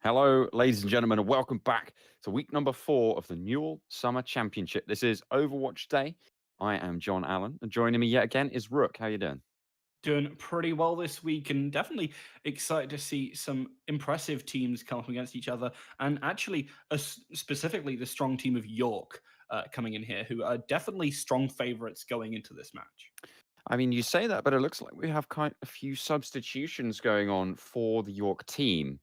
Hello, ladies and gentlemen, and welcome back to week number 4 of the NUEL Summer Championship. This is Overwatch Day. I am John Allen, and joining me yet again is Rook. How you doing? Doing pretty well this week and definitely excited to see some impressive teams come up against each other and actually specifically the strong team of York coming in here who are definitely strong favorites going into this match. I mean, you say that, but it looks like we have quite a few substitutions going on for the York team.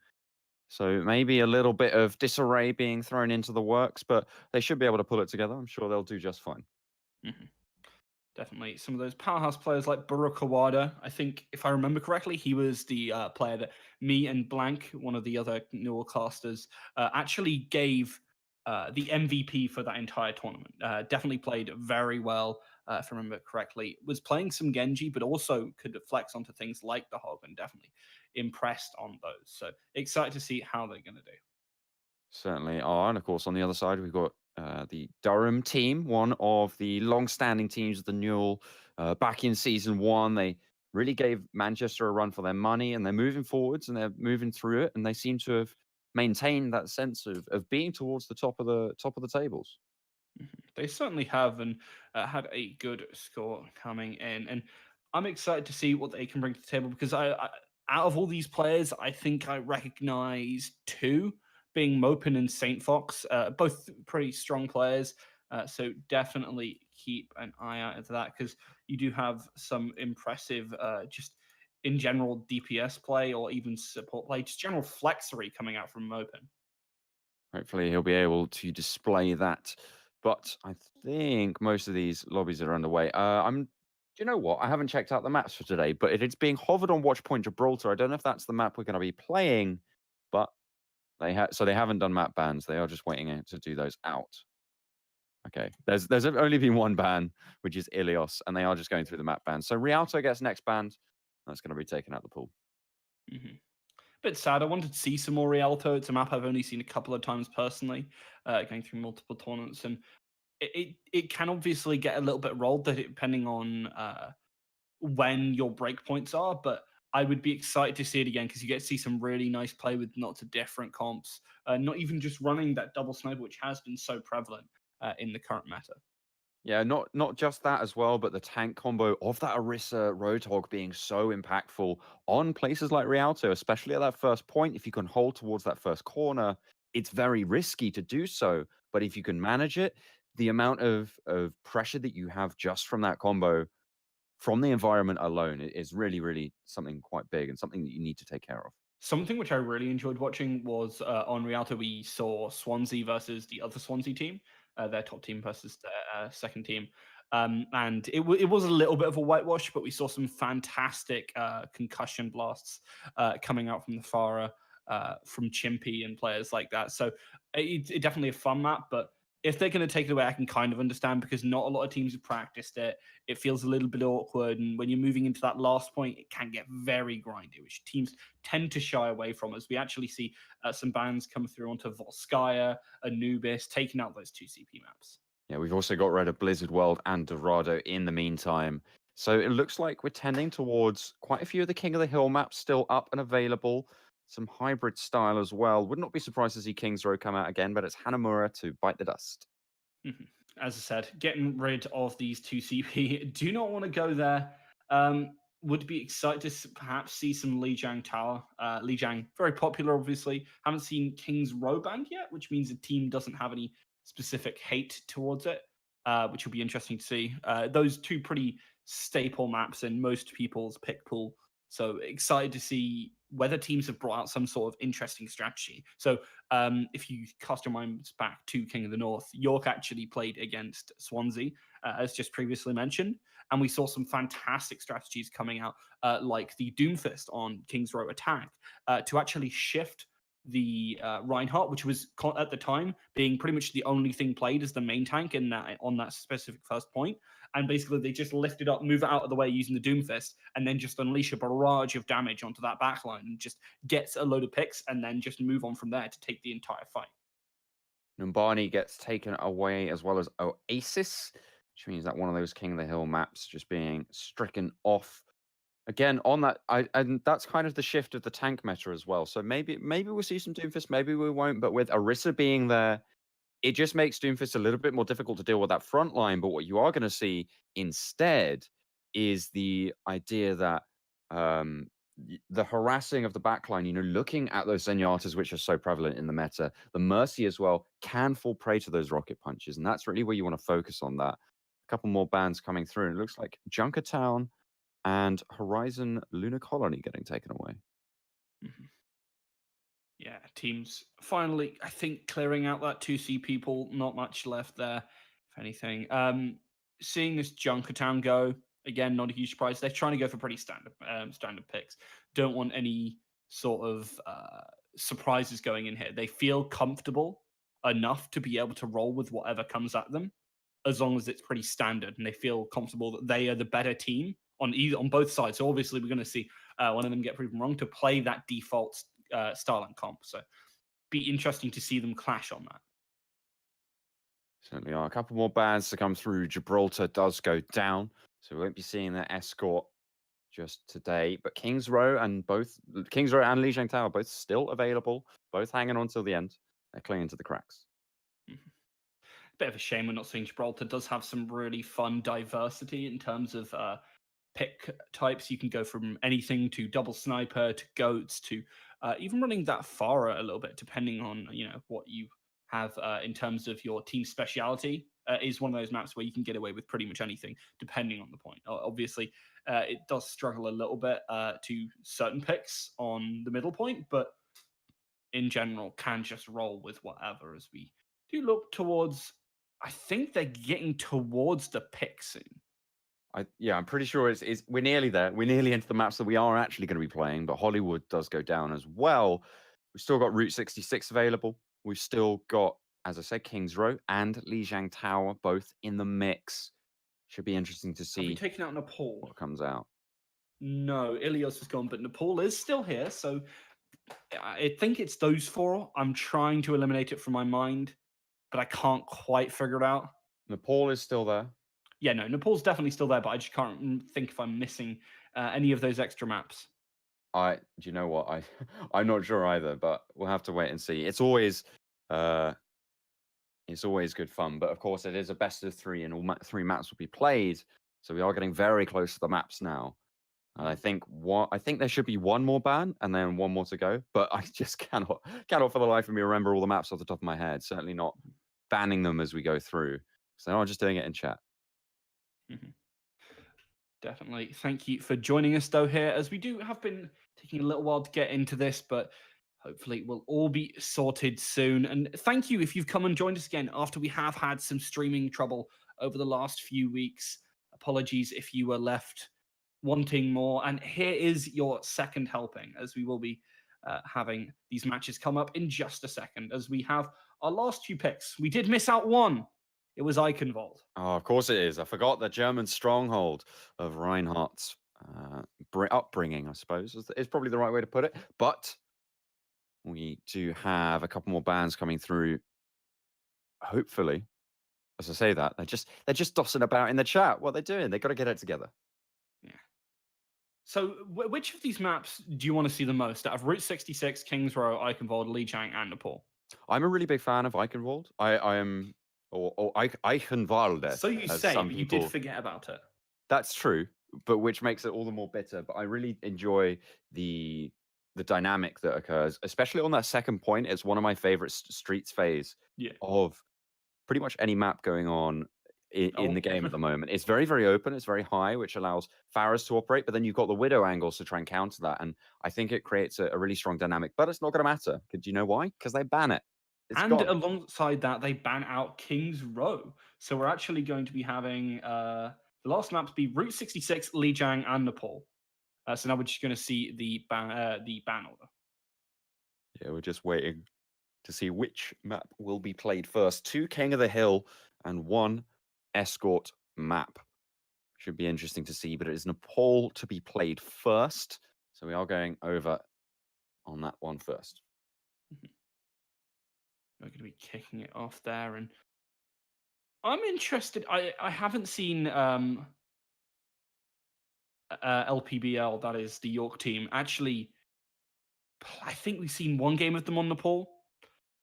So maybe a little bit of disarray being thrown into the works, but they should be able to pull it together. I'm sure they'll do just fine. Mhm. Definitely some of those powerhouse players like Baruch Awada. I think, if I remember correctly, he was the player that me and Blank, one of the other Newell casters, actually gave the MVP for that entire tournament. Definitely played very well, if I remember correctly. Was playing some Genji, but also could flex onto things like the Hog and definitely impressed on those. So excited to see how they're going to do. Certainly are. And of course, on the other side, we've got the Durham team, one of the long-standing teams of the Newell. Back in season 1, they really gave Manchester a run for their money, and they're moving forwards and they're moving through it, and they seem to have maintained that sense of being towards the top of the tables. They certainly have, and had a good score coming in. And I'm excited to see what they can bring to the table because out of all these players, I think I recognize two, being Mopin and Saint Fox, both pretty strong players. So definitely keep an eye out for that because you do have some impressive, just in general DPS play or even support play, just general flexery coming out from Mopin. Hopefully, he'll be able to display that. But I think most of these lobbies are underway. Do you know what? I haven't checked out the maps for today, but it's being hovered on Watch Point Gibraltar. I don't know if that's the map we're going to be playing, but they haven't done map bans. They are just waiting to do those out. Okay, there's only been one ban, which is Ilios, and they are just going through the map ban. So Rialto gets next banned. That's going to be taken out the pool. Hmm. Bit sad. I wanted to see some more Rialto. It's a map I've only seen a couple of times personally, going through multiple tournaments, and it can obviously get a little bit rolled depending on when your breakpoints are. But I would be excited to see it again because you get to see some really nice play with lots of different comps, not even just running that double sniper, which has been so prevalent in the current meta. Yeah, not just that as well, but the tank combo of that Orisa Roadhog being so impactful on places like Rialto, especially at that first point. If you can hold towards that first corner, it's very risky to do so. But if you can manage it, the amount of pressure that you have just from that combo, from the environment alone, is really, really something quite big and something that you need to take care of. Something which I really enjoyed watching was on Rialto. We saw Swansea versus the other Swansea team, their top team versus their second team. And it was a little bit of a whitewash, but we saw some fantastic concussion blasts coming out from the Farah, from Chimpy and players like that. So it's definitely a fun map, but if they're going to take it away, I can kind of understand because not a lot of teams have practiced it. It feels a little bit awkward, and when you're moving into that last point, it can get very grindy, which teams tend to shy away from. As we actually see some bans come through onto Volskaya, Anubis, taking out those two CP maps. Yeah, we've also got rid of Blizzard World and Dorado in the meantime. So it looks like we're tending towards quite a few of the King of the Hill maps still up and available. Some hybrid style as well. Would not be surprised to see King's Row come out again, but it's Hanamura to bite the dust. Mhm. As I said, getting rid of these two CP. Do not want to go there. Would be excited to perhaps see some Li Jiang Tower. Li Jiang, very popular, obviously. Haven't seen King's Row banned yet, which means the team doesn't have any specific hate towards it, which will be interesting to see. Those two pretty staple maps in most people's pick pool. So excited to see whether teams have brought out some sort of interesting strategy. So if you cast your minds back to King of the North, York actually played against Swansea, as just previously mentioned, and we saw some fantastic strategies coming out, like the Doomfist on King's Row attack, to actually shift the Reinhardt, which was at the time being pretty much the only thing played as the main tank in that on that specific first point. And basically, they just lift it up, move it out of the way using the Doomfist, and then just unleash a barrage of damage onto that backline and just get a load of picks, and then just move on from there to take the entire fight. Numbani gets taken away as well as Oasis, which means that one of those King of the Hill maps just being stricken off. Again, on that, and that's kind of the shift of the tank meta as well. So maybe we'll see some Doomfist, maybe we won't. But with Orisa being there, it just makes Doomfist a little bit more difficult to deal with that front line. But what you are going to see instead is the idea that the harassing of the backline, looking at those Zenyatas, which are so prevalent in the meta, the Mercy as well, can fall prey to those rocket punches. And that's really where you want to focus on that. A couple more bans coming through. And it looks like Junkertown and Horizon Lunar Colony getting taken away. Mhm. Yeah, teams finally, I think, clearing out that 2C people. Not much left there, if anything. Seeing this Junkertown go, again, not a huge surprise. They're trying to go for pretty standard picks. Don't want any sort of surprises going in here. They feel comfortable enough to be able to roll with whatever comes at them, as long as it's pretty standard and they feel comfortable that they are the better team on both sides. So obviously we're going to see one of them get proven wrong to play that default style and comp. So be interesting to see them clash on that. Certainly are. A couple more bans to come through. Gibraltar does go down, so we won't be seeing that escort just today. But Kings Row and Lijiang Tower both still available, both hanging on till the end. They're clinging to the cracks. Mhm. Bit of a shame we're not seeing Gibraltar. Does have some really fun diversity in terms of pick types. You can go from anything to double sniper to goats to even running that Farah a little bit, depending on what you have in terms of your team speciality. Is one of those maps where you can get away with pretty much anything, depending on the point. Obviously, it does struggle a little bit to certain picks on the middle point, but in general, can just roll with whatever. As we do look towards, I think they're getting towards the pick soon. I'm pretty sure it's we're nearly there. We're nearly into the maps that we are actually going to be playing, but Hollywood does go down as well. We've still got Route 66 available. We've still got, as I said, Kings Row and Lijiang Tower both in the mix. Should be interesting to Have we see taken out Nepal? what comes out. No, Ilios is gone, but Nepal is still here. So I think it's those four. I'm trying to eliminate it from my mind, but I can't quite figure it out. Nepal is still there. Yeah, no, Nepal's definitely still there, but I just can't think if I'm missing any of those extra maps. Do you know what? I'm not sure either, but we'll have to wait and see. Uh, it's always good fun, but of course it is a best of three, and all three maps will be played. So we are getting very close to the maps now. And I think there should be one more ban and then one more to go, but I just cannot for the life of me remember all the maps off the top of my head. Certainly not banning them as we go through. So I'm just doing it in chat. Mhm. Definitely. Thank you for joining us, though, here, as we do have been taking a little while to get into this, but hopefully it will all be sorted soon. And thank you if you've come and joined us again after we have had some streaming trouble over the last few weeks. Apologies if you were left wanting more. And here is your second helping, as we will be having these matches come up in just a second, as we have our last few picks. We did miss out one. It was Eichenwald. Oh, of course it is. I forgot the German stronghold of Reinhardt's upbringing, I suppose, is probably the right way to put it. But we do have a couple more bands coming through. Hopefully, as I say that, they're just tossing about in the chat. What they're doing, they got to get it together. Yeah. So, which of these maps do you want to see the most out of Route 66, Kings Row, Eichenwald, Lijiang, and Nepal? I'm a really big fan of Eichenwald. I am, or Eichenwalde, So you as say, some but you did people. forget about it. That's true, but which makes it all the more bitter. But I really enjoy the the dynamic that occurs, especially on that second point. It's one of my favorite streets phase Yeah. of pretty much any map going on in Oh, the game at the moment. It's very, very open. It's very high, which allows Pharos to operate, but then you've got the Widow angles to try and counter that. And I think it creates a really strong dynamic, but it's not going to matter. Do you know why? Because they ban it. It's and gone. alongside that, they ban out Kings Row. So we're actually going to be having the last maps be Route 66, Lijiang, and Nepal. So now we're just going to see the ban order. Yeah, we're just waiting to see which map will be played first. 2 King of the Hill and 1 Escort map. Should be interesting to see, but it is Nepal to be played first. So we are going over on that one first. We're going to be kicking it off there, and I'm interested. I haven't seen LPBL, that is the York team, actually, I think we've seen one game of them on Nepal,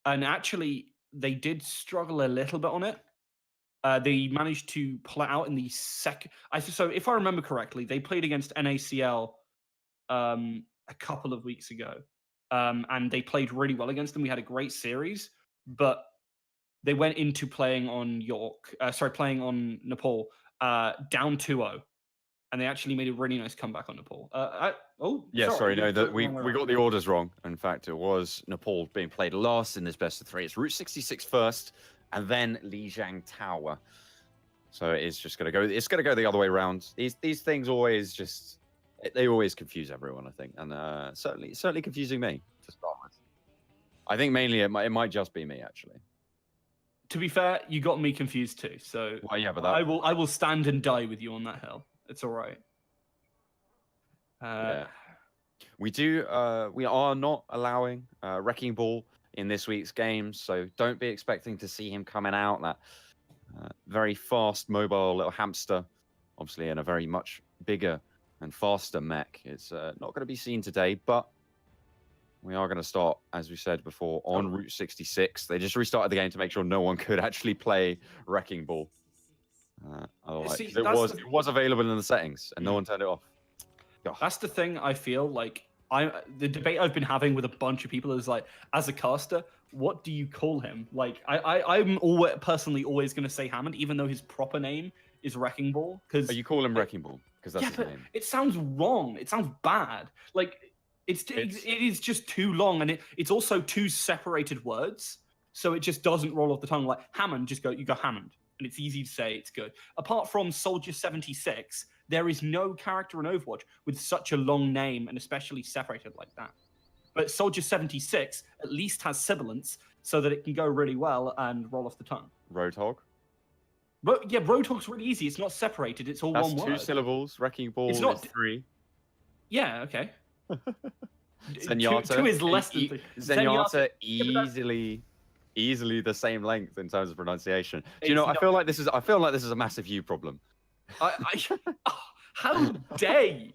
and actually they did struggle a little bit on it. They managed to pull it out in the second. So if I remember correctly, they played against NACL a couple of weeks ago, and they played really well against them. We had a great series, but they went into playing on playing on Nepal, down 2-0, and they actually made a really nice comeback on Nepal. Yeah, sorry, no, you put that it we wrong way we got around. the orders wrong. In fact, it was Nepal being played last in this best of 3. It's Route 66 first, and then Lijiang Tower. So it is just going to go. It's going to go the other way around. These things always they always confuse everyone, I think, and certainly confusing me to start with. I think mainly it might just be me, actually. To be fair, you got me confused too. So Well, yeah, but I will stand and die with you on that hill. It's all right. Yeah. We are not allowing Wrecking Ball in this week's games, so don't be expecting to see him coming out. That very fast, mobile little hamster, obviously in a very much bigger and faster mech. It's not going to be seen today, but we are going to start, as we said before, on Route 66. They just restarted the game to make sure no one could actually play Wrecking Ball. Otherwise, See, it was available in the settings, and no one turned it off. That's the thing. I feel like the debate I've been having with a bunch of people is like, as a caster, what do you call him? Like, I'm personally always going to say Hammond, even though his proper name is Wrecking Ball. Because you call him Wrecking Ball because that's his name. It sounds wrong. It sounds bad. Like it is just too long, and it's also two separated words, so it just doesn't roll off the tongue. Like Hammond, you go Hammond, and it's easy to say. It's good. Apart from Soldier 76. There is no character in Overwatch with such a long name and especially separated like that. But Soldier 76 at least has sibilance so that it can go really well and roll off the tongue. Roadhog? Yeah, Roadhog's really easy. It's not separated. It's all That's one word. 2 syllables. Wrecking Ball is 3. Yeah, okay. Zenyatta. 2 is less than 3. Zenyatta easily the same length in terms of pronunciation. Do you know? I feel like this is a massive you problem. How dare you?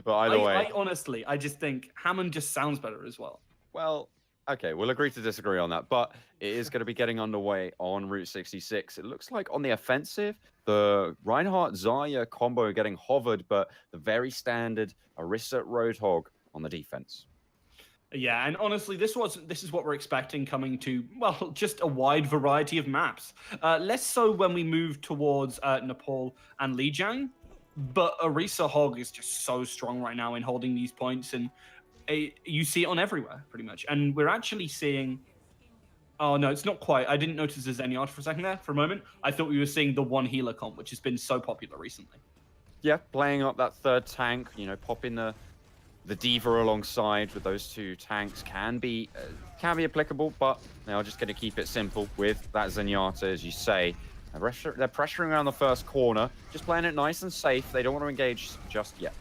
But either way, I just think Hammond just sounds better as well. Well, okay, we'll agree to disagree on that, but it is going to be getting underway on Route 66. It looks like on the offensive, the Reinhardt-Zarya combo getting hovered, but the very standard Orisa Roadhog on the defense. Yeah, and honestly, this is what we're expecting coming to, well, just a wide variety of maps. Less so when we move towards Nepal and Lijiang, but Orisa Hog is just so strong right now in holding these points, and you see it on everywhere, pretty much. And we're actually seeing... Oh, no, it's not quite. I didn't notice the Zenyatta for a second there, for a moment. I thought we were seeing the one healer comp, which has been so popular recently. Yeah, playing up that third tank, popping the D.Va alongside with those 2 tanks can be applicable, but they are just going to keep it simple with that Zenyatta, as you say. They're pressuring around the first corner, just playing it nice and safe. They don't want to engage just yet.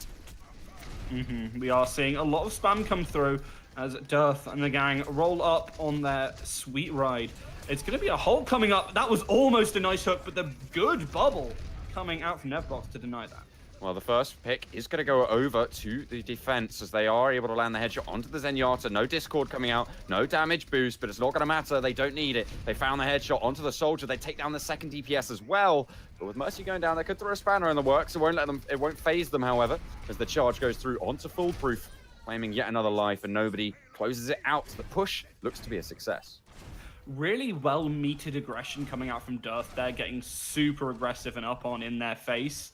We are seeing a lot of spam come through as Dearth and the gang roll up on their sweet ride. It's going to be a hold coming up. That was almost a nice hook, but the good bubble coming out from Nevbox to deny that. Well, the first pick is going to go over to the defense as they are able to land the headshot onto the Zenyatta. No Discord coming out, no damage boost, but it's not going to matter. They don't need it. They found the headshot onto the Soldier. They take down the second DPS as well. But with Mercy going down, they could throw a spanner in the works. It won't phase them, however, as the charge goes through onto Foolproof, claiming yet another life, and nobody closes it out. The push looks to be a success. Really well-meted aggression coming out from Dearth. They're getting super aggressive and up on in their face.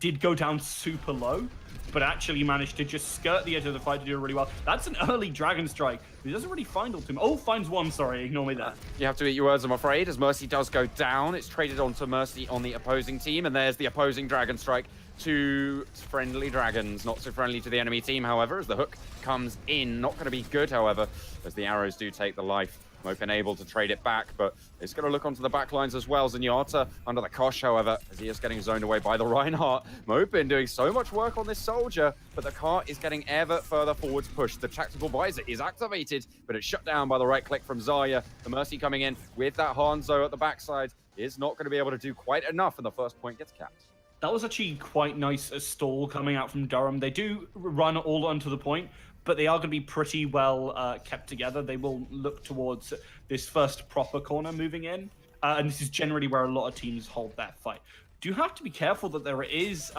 Did go down super low, but actually managed to just skirt the edge of the fight to do really well. That's an early Dragon Strike. He doesn't really find ultimate. Oh, finds one, sorry, ignore me there. You have to eat your words, I'm afraid, as Mercy does go down. It's traded onto Mercy on the opposing team, and there's the opposing Dragon Strike. 2 friendly dragons, not so friendly to the enemy team, however, as the hook comes in. Not going to be good, however, as the arrows do take the life. Mopin able to trade it back, but it's going to look onto the back lines as well. Zenyatta under the Kosh, however, as he is getting zoned away by the Reinhardt. Mopin doing so much work on this Soldier, but the cart is getting ever further forwards pushed. The tactical visor is activated, but it's shut down by the right click from Zarya. The Mercy coming in with that Hanzo at the backside is not going to be able to do quite enough, and the first point gets capped. That was actually quite nice, a stall coming out from Durham. They do run all onto the point, but they are going to be pretty well kept together. They will look towards this first proper corner moving in, and this is generally where a lot of teams hold that fight. Do have to be careful that there is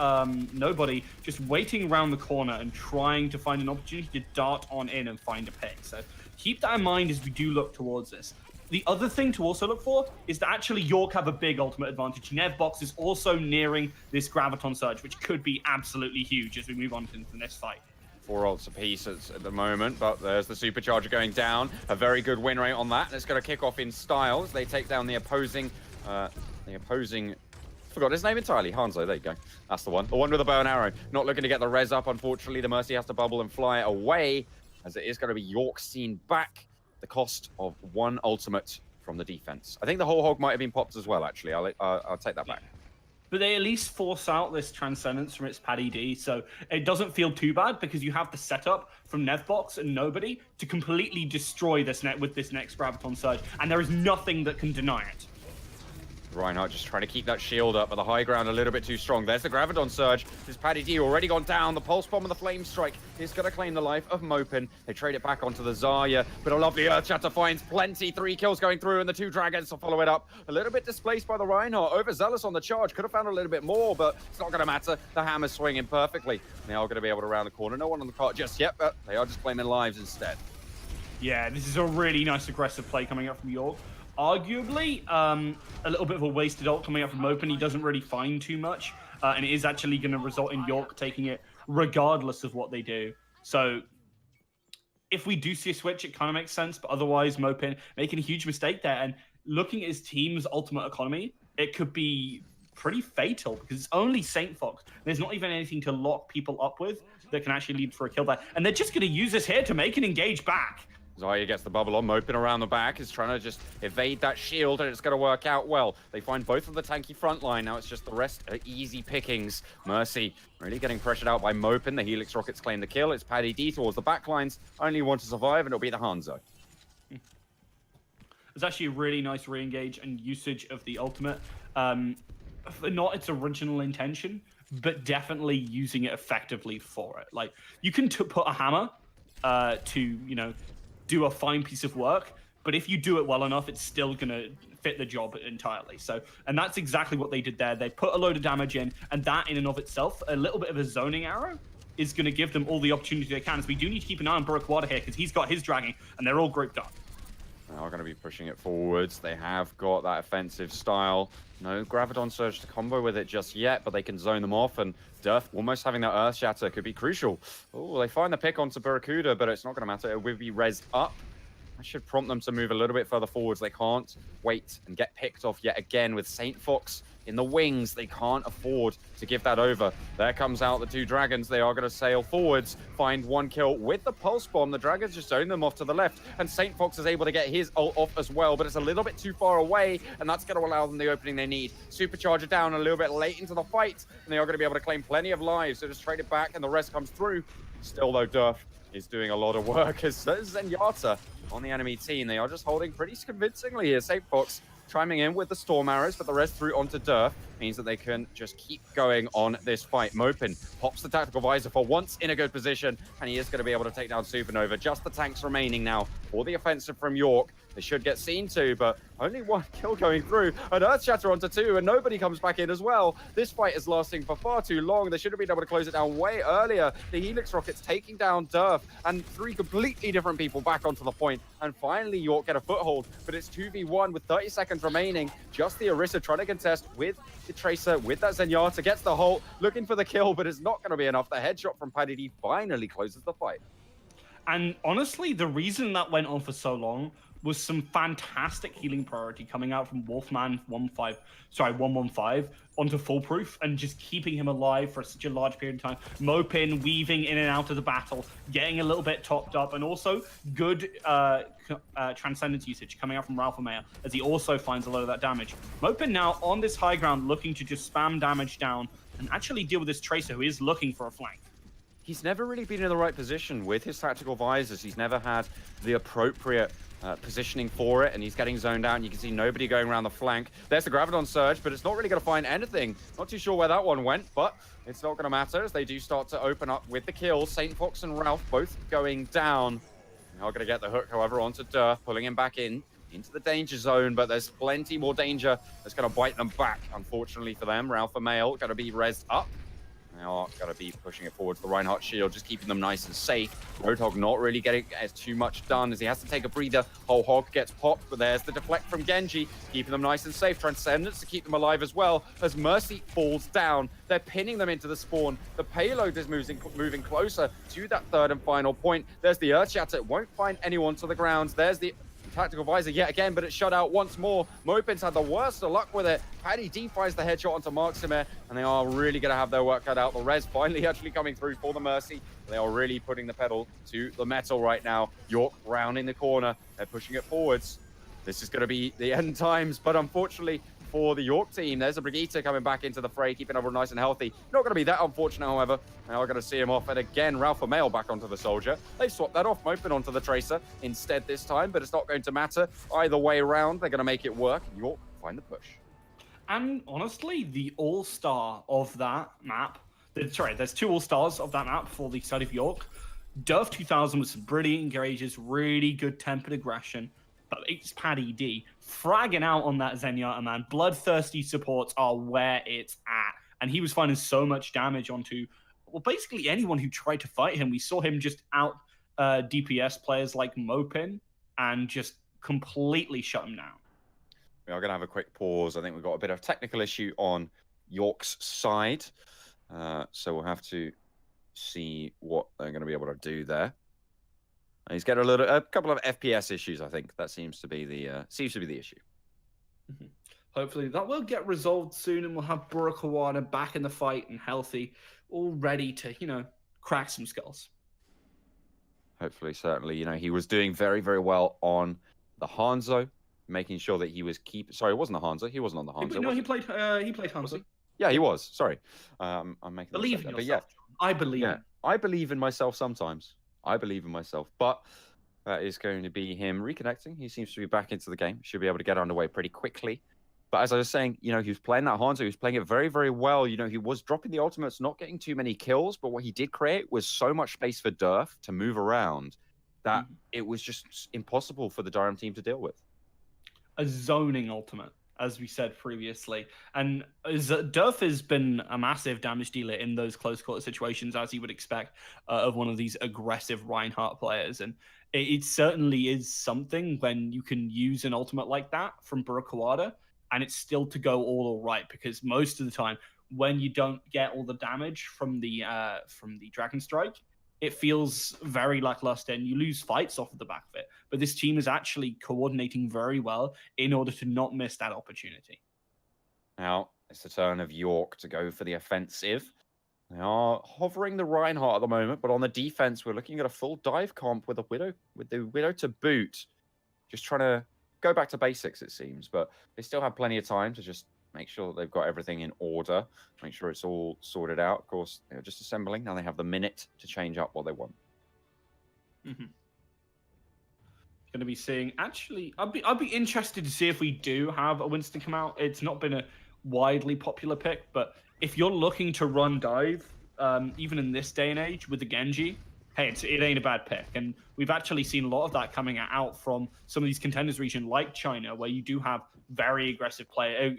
nobody just waiting around the corner and trying to find an opportunity to dart on in and find a pick. So keep that in mind as we do look towards this. The other thing to also look for is that actually York have a big ultimate advantage. Nevbox is also nearing this Graviton Surge, which could be absolutely huge as we move on into the next fight. 4 ults apiece at the moment, but there's the supercharger going down. A very good win rate on that. And it's going to kick off in style as they take down the opposing. Forgot his name entirely. Hanzo, there you go. That's the one. The one with the bow and arrow. Not looking to get the res up, unfortunately. The Mercy has to bubble and fly away, as it is going to be York seen back. The cost of 1 ultimate from the defense. I think the whole hog might have been popped as well, actually. I'll take that back. But they at least force out this Transcendence from its Paddy D, so it doesn't feel too bad because you have the setup from Nevbox and nobody to completely destroy this net with this next Graviton Surge, and there is nothing that can deny it. Reinhardt just trying to keep that shield up, but the high ground a little bit too strong. There's the Graviton Surge. This Paddy D already gone down. The Pulse Bomb and the Flame Strike is going to claim the life of Mopin. They trade it back onto the Zarya, but a lovely Earth Shatter finds plenty. 3 kills going through, and the 2 Dragons to follow it up. A little bit displaced by the Reinhardt. Overzealous on the charge. Could have found a little bit more, but it's not going to matter. The Hammer's swinging perfectly. They are going to be able to round the corner. No one on the cart just yet, but they are just claiming lives instead. Yeah, this is a really nice aggressive play coming up from York. Arguably, a little bit of a wasted ult coming up from Open. He doesn't really find too much, and it is actually going to result in York taking it regardless of what they do. So if we do see a switch, it kind of makes sense, but otherwise, Mopin making a huge mistake there. And looking at his team's ultimate economy, it could be pretty fatal because it's only Saint Fox. There's not even anything to lock people up with that can actually lead for a kill there. And they're just going to use this here to make an engage back. Zarya gets the bubble on. Mopin around the back is trying to just evade that shield, and it's going to work out well. They find both of the tanky front line. Now it's just the rest are easy pickings. Mercy really getting pressured out by Mopin. The Helix Rockets claim the kill. It's Paddy D towards the back lines. Only one to survive, and it'll be the Hanzo. It's actually a really nice re-engage and usage of the ultimate. Not its original intention, but definitely using it effectively for it. Like, you can put a hammer to, you know, do a fine piece of work, but if you do it well enough, it's still gonna fit the job entirely. So, and that's exactly what they did there. They put a load of damage in, and that in and of itself, a little bit of a zoning arrow, is gonna give them all the opportunity they can. So we do need to keep an eye on Burakwada here, because he's got his dragging, and they're all grouped up. They are going to be pushing it forwards. They have got that offensive style. No Graviton Surge to combo with it just yet, but they can zone them off, and Durf almost having that Earth Shatter could be crucial. Oh, they find the pick onto Barracuda, but it's not going to matter. It will be res up. That should prompt them to move a little bit further forwards. They can't wait and get picked off yet again with Saint Fox in the wings. They can't afford to give that over. There comes out the 2 Dragons. They are going to sail forwards, find 1 kill with the Pulse Bomb. The Dragons just zone them off to the left, and Saint Fox is able to get his ult off as well, but it's a little bit too far away, and that's going to allow them the opening they need. Supercharger down a little bit late into the fight, and they are going to be able to claim plenty of lives, so just trade it back, and the rest comes through. Still, though, Durf is doing a lot of work, as Zenyatta on the enemy team. They are just holding pretty convincingly here. Saint Fox chiming in with the Storm Arrows, but the rest through onto Durf means that they can just keep going on this fight. Mopin pops the Tactical Visor for once in a good position, and he is going to be able to take down Supernova. Just the tanks remaining now for the offensive from York. They should get seen to, but only 1 kill going through. An Earth Shatter onto 2, and nobody comes back in as well. This fight is lasting for far too long. They should have been able to close it down way earlier. The Helix Rockets taking down Durf, and 3 completely different people back onto the point. And finally, York get a foothold, but it's 2v1 with 30 seconds remaining. Just the Orisa trying to contest with the Tracer, with that Zenyatta, gets the ult, looking for the kill, but it's not going to be enough. The headshot from Paddy D finally closes the fight. And honestly, the reason that went on for so long was some fantastic healing priority coming out from Wolfman 115 onto Foolproof, and just keeping him alive for such a large period of time. Mopin weaving in and out of the battle, getting a little bit topped up, and also good Transcendence usage coming out from Ralph Mayer, as he also finds a lot of that damage. Mopin now on this high ground, looking to just spam damage down and actually deal with this Tracer, who is looking for a flank. He's never really been in the right position with his Tactical Visors. He's never had the appropriate positioning for it, and he's getting zoned out, and you can see nobody going around the flank. There's the Graviton Surge, but it's not really going to find anything. Not too sure where that one went, but it's not going to matter as they do start to open up with the kills. Saint Fox and Ralph both going down. They're not going to get the hook, however, onto Durf, pulling him back into the danger zone, but there's plenty more danger that's going to bite them back, unfortunately for them. Ralph and Mail going to be rezzed up. They are going to be pushing it forward to the Reinhardt shield, just keeping them nice and safe. Roadhog not really getting too much done as he has to take a breather. Whole Hog gets popped, but there's the deflect from Genji, keeping them nice and safe. Transcendence to keep them alive as well as Mercy falls down. They're pinning them into the spawn. The payload is moving closer to that third and final point. There's the Earth Shatter. It won't find anyone to the ground. There's the Tactical Visor yet again, but it's shut out once more. Mopin's had the worst of luck with it. Paddy D finds the headshot onto Marksimir, and they are really going to have their work cut out. The res finally actually coming through for the Mercy. They are really putting the pedal to the metal right now. York round in the corner. They're pushing it forwards. This is going to be the end times, but unfortunately for the York team, there's a Brigitte coming back into the fray, keeping everyone nice and healthy. Not going to be that unfortunate, however. They are going to see him off, and again, Ralph Mail back onto the Soldier. They swapped that off, Mopin onto the Tracer instead this time, but it's not going to matter. Either way around, they're going to make it work. York find the push. And honestly, the all-star of that map, there's two all-stars of that map for the side of York. Durf 2000 with some brilliant engages, really good tempered aggression. But it's Paddy D fragging out on that Zenyatta, man. Bloodthirsty supports are where it's at. And he was finding so much damage onto, well, basically anyone who tried to fight him. We saw him just out DPS players like Mopin and just completely shut him down. We are going to have a quick pause. I think we've got a bit of technical issue on York's side. So we'll have to see what they're going to be able to do there. He's got a couple of FPS issues. I think that seems to be the issue. Mm-hmm. Hopefully that will get resolved soon, and we'll have Burakawada back in the fight and healthy, all ready to crack some skulls. Hopefully, certainly. He was doing very, very well on the Hanzo, making sure that he was Sorry, it wasn't the Hanzo. He wasn't on the Hanzo. No, he played Hanzo. Yeah, he was. Sorry, I'm making. Believe in yourself. But I believe. Yeah, I believe in myself sometimes. I believe in myself, but that is going to be him reconnecting. He seems to be back into the game. Should be able to get underway pretty quickly. But as I was saying, he was playing that Hanzo. He was playing it very, very well. He was dropping the ultimates, not getting too many kills. But what he did create was so much space for Durf to move around that it was just impossible for the Durham team to deal with. A zoning ultimate, as we said previously. And Durf has been a massive damage dealer in those close quarter situations, as you would expect of one of these aggressive Reinhardt players. And it certainly is something when you can use an ultimate like that from Burakawada, and it's still to go all right, because most of the time when you don't get all the damage from the Dragon Strike, it feels very lackluster and you lose fights off of the back of it. But this team is actually coordinating very well in order to not miss that opportunity. Now, it's the turn of York to go for the offensive. They are hovering the Reinhardt at the moment, but on the defense, we're looking at a full dive comp with the Widow to boot. Just trying to go back to basics, it seems, but they still have plenty of time to just make sure that they've got everything in order, make sure it's all sorted out. Of course, they're just assembling. Now they have the minute to change up what they want. Mm-hmm. Going to be seeing, actually, I'd be interested to see if we do have a Winston come out. It's not been a widely popular pick, but if you're looking to run dive, even in this day and age with the Genji, hey, it ain't a bad pick. And we've actually seen a lot of that coming out from some of these contenders region like China, where you do have very aggressive play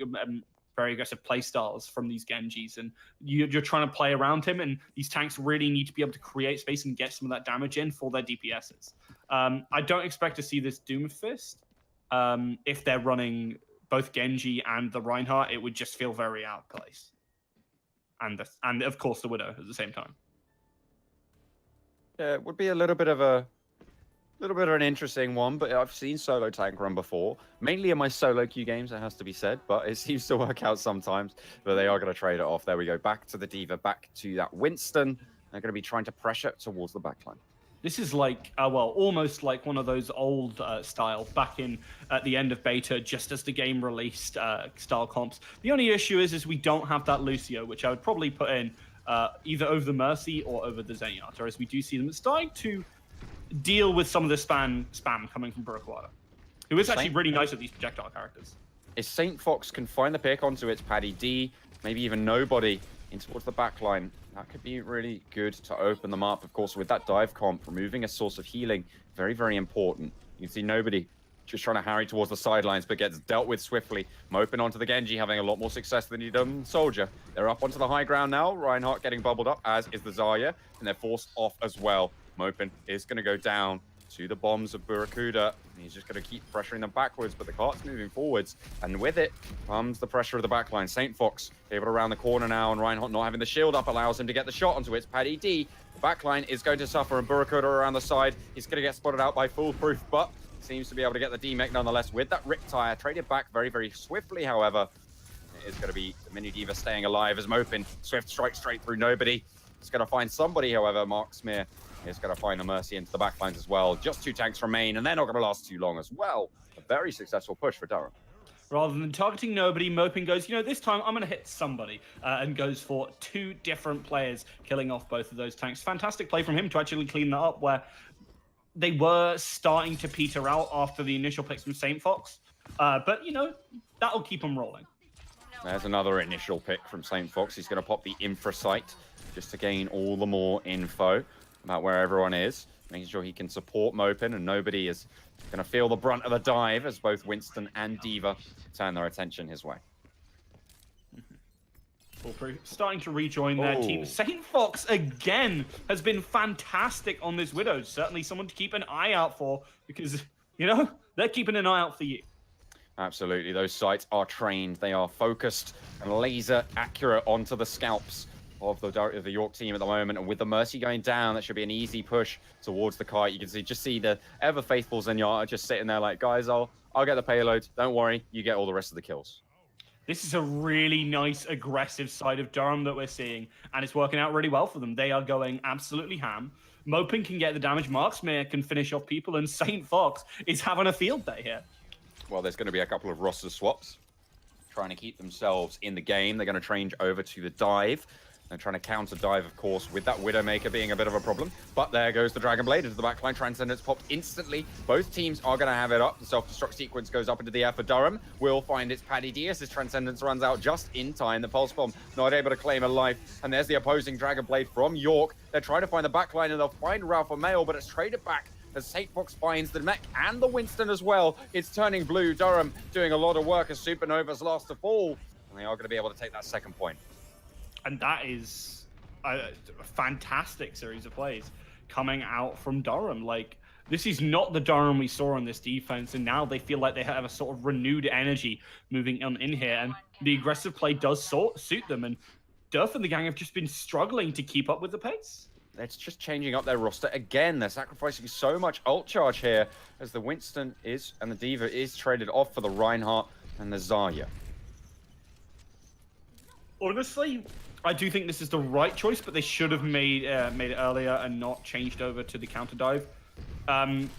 styles from these Genjis, and you're trying to play around him, and these tanks really need to be able to create space and get some of that damage in for their DPSs. I don't expect to see this Doomfist. If they're running both Genji and the Reinhardt, it would just feel very out of place. And of course the Widow at the same time. Yeah, it would be a little bit of an interesting one, but I've seen solo tank run before, mainly in my solo queue games, it has to be said, but it seems to work out sometimes. But they are going to trade it off. There we go, back to the Diva, back to that Winston. They're going to be trying to pressure towards the backline. This is like, almost like one of those old style back in at the end of beta, just as the game released style comps. The only issue is we don't have that Lucio, which I would probably put in either over the Mercy or over the Zenyatta, as we do see them starting to deal with some of the spam coming from Burkwater, who is actually Saint- really nice at these projectile characters. If Saint Fox can find the pick onto its Paddy D, maybe even nobody in towards the back line, that could be really good to open them up. Of course, with that dive comp, removing a source of healing, very, very important. You can see nobody just trying to harry towards the sidelines, but gets dealt with swiftly. Mopin onto the Genji, having a lot more success than he'd done Soldier. They're up onto the high ground now. Reinhardt getting bubbled up, as is the Zarya, and they're forced off as well. Mopin is going to go down to the bombs of Burakuda. He's just going to keep pressuring them backwards, but the cart's moving forwards. And with it comes the pressure of the backline. Saint Fox able to round the corner now, and Reinhardt not having the shield up allows him to get the shot onto its Paddy D. The backline is going to suffer, and Burakuda around the side is going to get spotted out by Foolproof, but seems to be able to get the D-Mech nonetheless with that Rip Tire. Traded back very, very swiftly, however. It is going to be the Mini Diva staying alive as Mopin. Swift strike straight through nobody. It's going to find somebody, however. Mark Smear is going to find the Mercy into the backlines as well. Just 2 tanks remain, and they're not going to last too long as well. A very successful push for Durham. Rather than targeting nobody, Mopin goes, you know, this time I'm going to hit somebody, and goes for 2 different players, killing off both of those tanks. Fantastic play from him to actually clean that up, where they were starting to peter out after the initial picks from Saint Fox. But, you know, that'll keep them rolling. There's another initial pick from Saint Fox. He's going to pop the infra site just to gain all the more info about where everyone is, making sure he can support Mopin, and nobody is going to feel the brunt of the dive as both Winston and Diva turn their attention his way. Foolproof starting to rejoin their team. Saint Fox again has been fantastic on this Widow. Certainly someone to keep an eye out for, because, you know, they're keeping an eye out for you. Absolutely. Those sights are trained. They are focused and laser accurate onto the scalps of the York team at the moment. And with the Mercy going down, that should be an easy push towards the kite. You can see the ever faithful Zenyatta just sitting there like, guys, I'll get the payload. Don't worry, you get all the rest of the kills. This is a really nice, aggressive side of Durham that we're seeing, and it's working out really well for them. They are going absolutely ham. Mopin can get the damage. Marksmere can finish off people, and Saint Fox is having a field day here. Well, there's going to be a couple of roster swaps, trying to keep themselves in the game. They're going to change over to the dive. They're trying to counter dive, of course, with that Widowmaker being a bit of a problem. But there goes the Dragon Blade into the backline. Transcendence popped instantly. Both teams are going to have it up. The self-destruct sequence goes up into the air for Durham. Will find its Paddy D as his Transcendence runs out just in time. The Pulse Bomb not able to claim a life. And there's the opposing Dragon Blade from York. They're trying to find the backline, and they'll find Ralph Mail, but it's traded back as Saint Fox finds the mech and the Winston as well. It's turning blue. Durham doing a lot of work as Supernova's last to fall. And they are going to be able to take that second point. And that is a fantastic series of plays coming out from Durham. Like, this is not the Durham we saw on this defense, and now they feel like they have a sort of renewed energy moving on in here, and the aggressive play does suit them, and Durf and the gang have just been struggling to keep up with the pace. It's just changing up their roster again. They're sacrificing so much ult charge here as the Winston is and the Diva is traded off for the Reinhardt and the Zarya. Honestly, I do think this is the right choice, but they should have made it earlier and not changed over to the counter dive.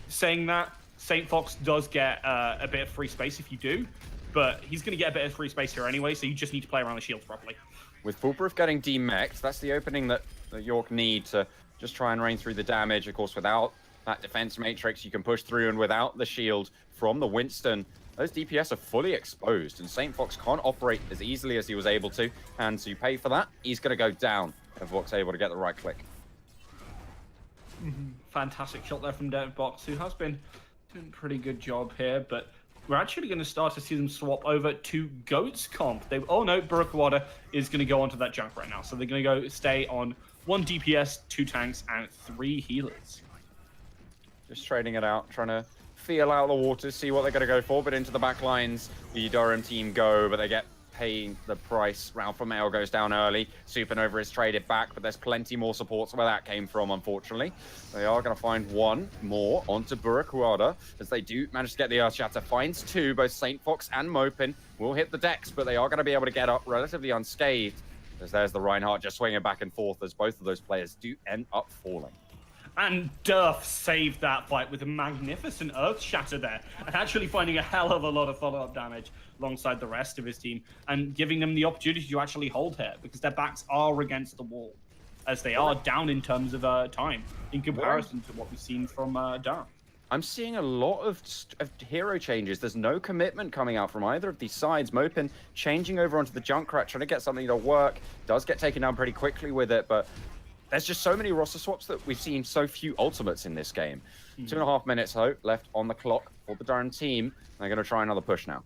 Saying that, Saint Fox does get a bit of free space if you do, but he's going to get a bit of free space here anyway, so you just need to play around the shields properly. With Foolproof getting demech'd, that's the opening that York need to just try and rain through the damage. Of course, without that defense matrix, you can push through, and without the shield from the Winston, those DPS are fully exposed, and Saint Fox can't operate as easily as he was able to, and to pay for that, he's going to go down if Vox able to get the right click. Fantastic shot there from Devbox, who has been doing a pretty good job here, but we're actually going to start to see them swap over to Goats comp. Oh no, Burkwater is going to go onto that junk right now, so they're going to go stay on 1 DPS, 2 tanks, and 3 healers. Just trading it out, trying to feel out the waters, see what they're going to go for, but into the back lines, the Durham team go, but they get paying the price. Ralph Mail goes down early. Supernova is traded back, but there's plenty more supports where that came from, unfortunately. They are going to find one more onto Burakuada, as they do manage to get the Earth Shatter. Finds 2, both Saint Fox and Mopin will hit the decks, but they are going to be able to get up relatively unscathed, as there's the Reinhardt just swinging back and forth, as both of those players do end up falling. And Durf saved that fight with a magnificent Earth Shatter there, and actually finding a hell of a lot of follow-up damage alongside the rest of his team, and giving them the opportunity to actually hold here, because their backs are against the wall. as they are down in terms of time in comparison to what we've seen from Durham. I'm seeing a lot of hero changes. There's no commitment coming out from either of these sides. Mopin changing over onto the Junkrat, trying to get something to work. Does get taken down pretty quickly with it, but there's just so many roster swaps that we've seen so few ultimates in this game. 2.5 minutes, left on the clock for the Durham team. They're going to try another push now.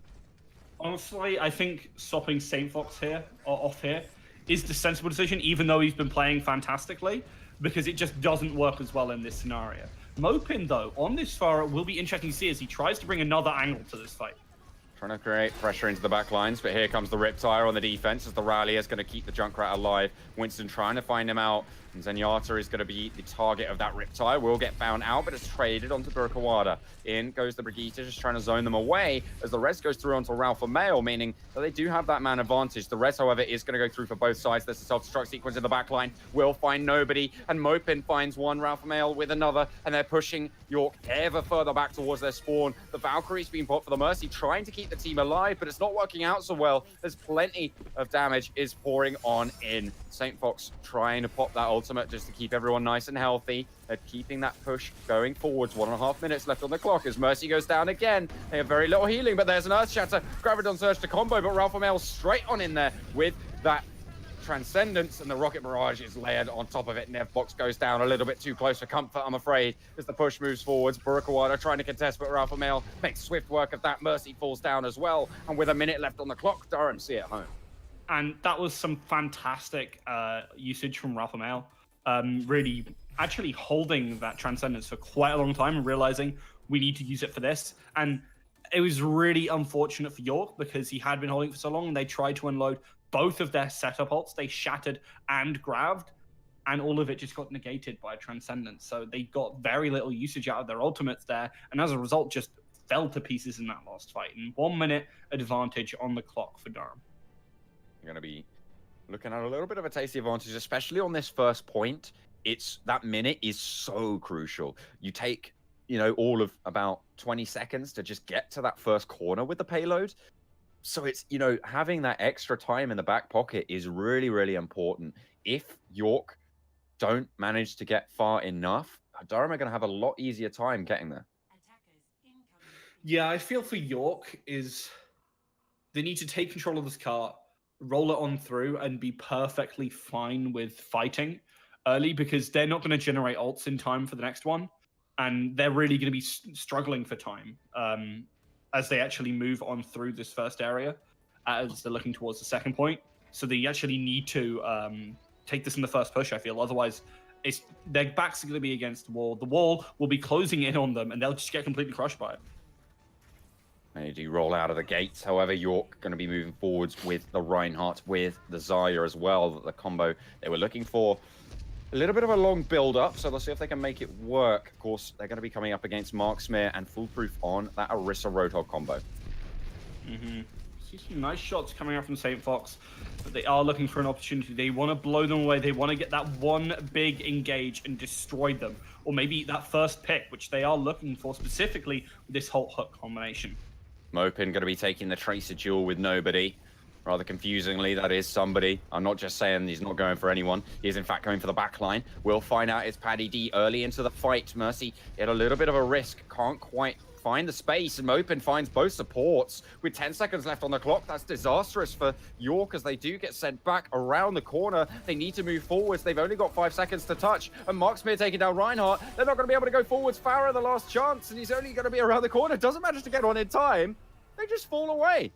Honestly, I think swapping Saint Fox here, or off here, is the sensible decision, even though he's been playing fantastically, because it just doesn't work as well in this scenario. Mopin, though, on this Pharah will be interesting to see as he tries to bring another angle to this fight. Trying to create pressure into the back lines, but here comes the Riptire on the defense as the Rally is going to keep the Junkrat alive. Winston trying to find him out, and Zenyatta is going to be the target of that Riptire. Will get found out, but it's traded onto Burkawada. In goes the Brigitte, just trying to zone them away as the res goes through onto Ralph and Mail, meaning that they do have that man advantage. The res, however, is going to go through for both sides. There's a self-destruct sequence in the back line. Will find nobody, and Mopin finds one, Ralph and Mail with another, and they're pushing York ever further back towards their spawn. The Valkyrie's being put for the Mercy, trying to keep the team alive, but it's not working out so well. There's plenty of damage is pouring on in. Saint Fox trying to pop that ultimate just to keep everyone nice and healthy. They're keeping that push going forwards. 1.5 minutes left on the clock as Mercy goes down again. They have very little healing, but there's an Earth Shatter. Graviton Surge to combo, but Ralph Mail straight on in there with that Transcendence, and the Rocket Barrage is layered on top of it. Nevbox goes down a little bit too close for comfort, I'm afraid, as the push moves forwards. Burakawada trying to contest, but Ralph Mail makes swift work of that. Mercy falls down as well, and with a minute left on the clock, Durham see it home. And that was some fantastic usage from Ralph Mail. Really, actually holding that Transcendence for quite a long time and realizing we need to use it for this. And it was really unfortunate for York because he had been holding it for so long, and they tried to unload both of their setup ults. They shattered and grabbed, and all of it just got negated by Transcendence. So they got very little usage out of their ultimates there, and as a result, just fell to pieces in that last fight. And 1 minute advantage on the clock for Durham. You're going to be looking at a little bit of a tasty advantage, especially on this first point. It's that minute is so crucial. You take, all of about 20 seconds to just get to that first corner with the payload. So it's, having that extra time in the back pocket is really, really important. If York don't manage to get far enough, Durham are going to have a lot easier time getting there. Yeah, I feel for York is they need to take control of this cart, roll it on through, and be perfectly fine with fighting early, because they're not going to generate ults in time for the next one, and they're really going to be struggling for time as they actually move on through this first area, as they're looking towards the second point. So they actually need to take this in the first push, I feel. Otherwise, their backs are going to be against the wall. The wall will be closing in on them, and they'll just get completely crushed by it. They do roll out of the gates. However, York going to be moving forwards with the Reinhardt, with the Zarya as well. The combo they were looking for. A little bit of a long build-up, so let's see if they can make it work. Of course, they're going to be coming up against Mark Smear and Foolproof on that Orisa Roadhog combo. See some nice shots coming out from Saint Fox, but they are looking for an opportunity. They want to blow them away. They want to get that one big engage and destroy them, or maybe that first pick, which they are looking for specifically with this whole hook combination. Mopin going to be taking the Tracer duel with nobody. Rather confusingly, that is somebody. I'm not just saying he's not going for anyone. He is, in fact, going for the back line. We'll find out it's Paddy D early into the fight. Mercy at a little bit of a risk. Can't quite find the space, and Mopin finds both supports. With 10 seconds left on the clock, that's disastrous for York as they do get sent back around the corner. They need to move forwards. They've only got 5 seconds to touch, and Mark Smear taking down Reinhardt. They're not going to be able to go forwards. Farah, the last chance, and he's only going to be around the corner. Doesn't manage to get on in time. They just fall away.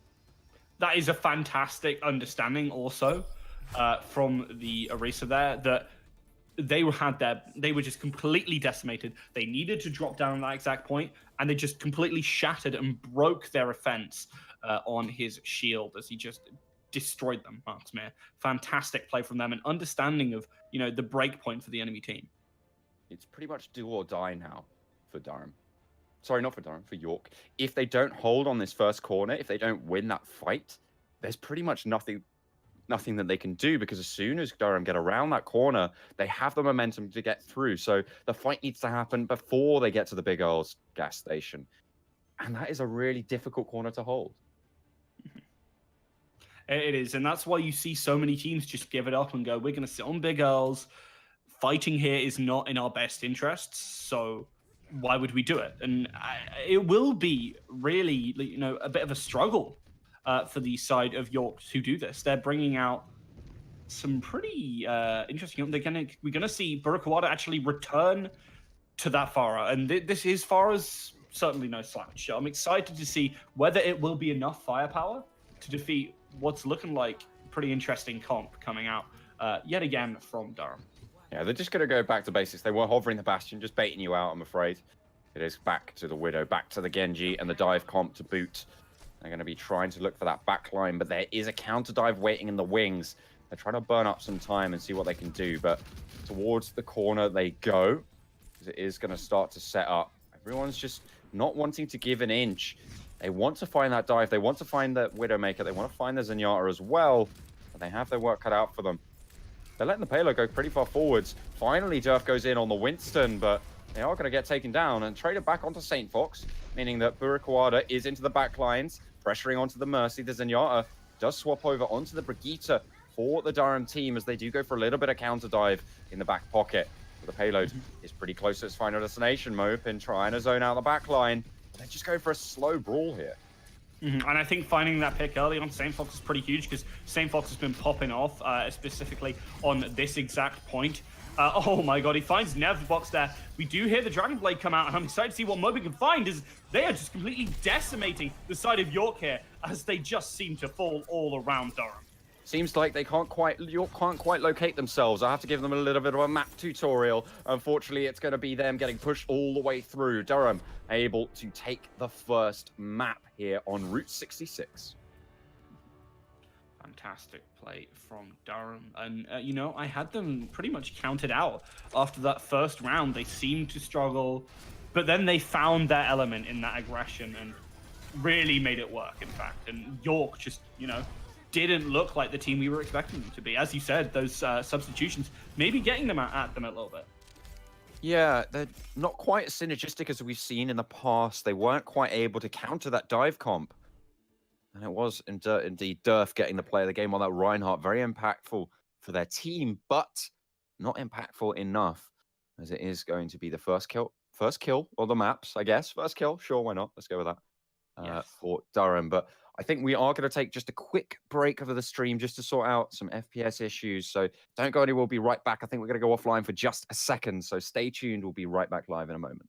That is a fantastic understanding also from the Orisa there, that they were just completely decimated. They needed to drop down at that exact point, and they just completely shattered and broke their offense on his shield as he just destroyed them. Mark Smear. Fantastic play from them, and understanding of the break point for the enemy team. It's pretty much do or die now for Durham. Sorry, not for Durham, for York. If they don't hold on this first corner, if they don't win that fight, there's pretty much nothing that they can do, because as soon as Durham get around that corner, they have the momentum to get through. So the fight needs to happen before they get to the Big Earl's gas station. And that is a really difficult corner to hold. It is, and that's why you see so many teams just give it up and go, we're going to sit on Big Earls, fighting here is not in our best interests, so why would we do it? And it will be really, a bit of a struggle for the side of York to do this. They're bringing out some pretty interesting. We're gonna see Burakawada actually return to that Farah, and this is Farah's certainly no slouch. I'm excited to see whether it will be enough firepower to defeat what's looking like pretty interesting comp coming out yet again from Durham. Yeah, they're just going to go back to basics. They were hovering the Bastion, just baiting you out, I'm afraid. It is back to the Widow, back to the Genji, and the dive comp to boot. They're going to be trying to look for that backline, but there is a counter dive waiting in the wings. They're trying to burn up some time and see what they can do, but towards the corner they go, because it is going to start to set up. Everyone's just not wanting to give an inch. They want to find that dive. They want to find the Widowmaker. They want to find the Zenyatta as well, but they have their work cut out for them. They're letting the payload go pretty far forwards. Finally, Durf goes in on the Winston, but they are going to get taken down and traded back onto St. Fox, meaning that Burakawada is into the back lines, pressuring onto the Mercy. The Zenyatta does swap over onto the Brigitte for the Durham team as they do go for a little bit of counter dive in the back pocket. But the payload is pretty close to its final destination. Mopin trying to zone out the back line. They're just going for a slow brawl here. And I think finding that pick early on St. Fox is pretty huge because St. Fox has been popping off, specifically on this exact point. Oh my god, he finds Nevbox there. We do hear the Dragon Blade come out, and I'm excited to see what Moby can find, as they are just completely decimating the side of York here, as they just seem to fall all around Durham. Seems like they York can't quite locate themselves. I have to give them a little bit of a map tutorial. Unfortunately, it's going to be them getting pushed all the way through. Durham able to take the first map here on Route 66. Fantastic play from Durham. And, I had them pretty much counted out after that first round. They seemed to struggle, but then they found their element in that aggression and really made it work, in fact. And York just, didn't look like the team we were expecting them to be. As you said, those substitutions maybe getting them at them a little bit. Yeah, they're not quite as synergistic as we've seen in the past. They weren't quite able to counter that dive comp. And it was indeed Durf getting the play of the game on that Reinhardt. Very impactful for their team, but not impactful enough, as it is going to be the first kill on the maps, I guess. First kill, sure, why not? Let's go with that for Durham. But I think we are going to take just a quick break of the stream just to sort out some FPS issues. So don't go anywhere. We'll be right back. I think we're going to go offline for just a second. So stay tuned. We'll be right back live in a moment.